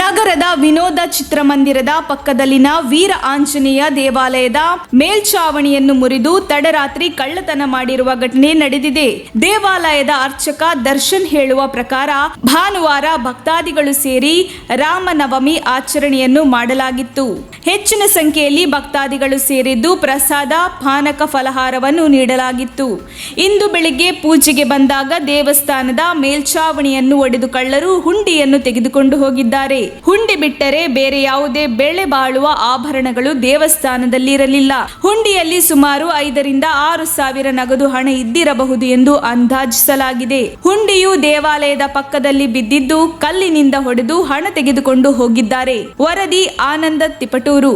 ನಗರದ ವಿನೋದ ಚಿತ್ರಮಂದಿರದ ಪಕ್ಕದಲ್ಲಿನ ವೀರ ಆಂಜನೇಯ ದೇವಾಲಯದ ಮೇಲ್ಛಾವಣಿಯನ್ನು ಮುರಿದು ತಡರಾತ್ರಿ ಕಳ್ಳತನ ಮಾಡಿರುವ ಘಟನೆ ನಡೆದಿದೆ. ದೇವಾಲಯದ ಅರ್ಚಕ ದರ್ಶನ್ ಹೇಳುವ ಪ್ರಕಾರ ಭಾನುವಾರ ಭಕ್ತಾದಿಗಳು ಸೇರಿ ರಾಮನವಮಿ ಆಚರಣೆಯನ್ನು ಮಾಡಲಾಗಿತ್ತು. ಹೆಚ್ಚಿನ ಸಂಖ್ಯೆಯಲ್ಲಿ ಭಕ್ತಾದಿಗಳು ಸೇರಿದ್ದು ಪ್ರಸಾದ ಪಾನಕ ಫಲಹಾರವನ್ನು ನೀಡಲಾಗಿತ್ತು. ಇಂದು ಬೆಳಿಗ್ಗೆ ಪೂಜೆಗೆ ಬಂದಾಗ ದೇವಸ್ಥಾನದ ಮೇಲ್ಛಾವಣಿಯನ್ನು ಒಡೆದು ಕಳ್ಳರು ಹುಂಡಿಯನ್ನು ತೆಗೆದುಕೊಂಡು ಹೋಗಿದ್ದಾರೆ. ಹುಂಡಿ ಬಿಟ್ಟರೆ ಬೇರೆ ಯಾವುದೇ ಬೆಲೆ ಬಾಳುವ ಆಭರಣಗಳು ದೇವಸ್ಥಾನದಲ್ಲಿರಲಿಲ್ಲ. ಹುಂಡಿಯಲ್ಲಿ ಸುಮಾರು 5 ರಿಂದ 6 ಸಾವಿರ ನಗದು ಹಣ ಇದ್ದಿರಬಹುದು ಎಂದು ಅಂದಾಜಿಸಲಾಗಿದೆ. ಹುಂಡಿಯು ದೇವಾಲಯದ ಪಕ್ಕದಲ್ಲಿ ಬಿದ್ದಿದ್ದು ಕಲ್ಲಿನಿಂದ ಹೊಡೆದು ಹಣ ತೆಗೆದುಕೊಂಡು ಹೋಗಿದ್ದಾರೆ. ವರದಿ ಆನಂದ ತಿಪಟೂರು.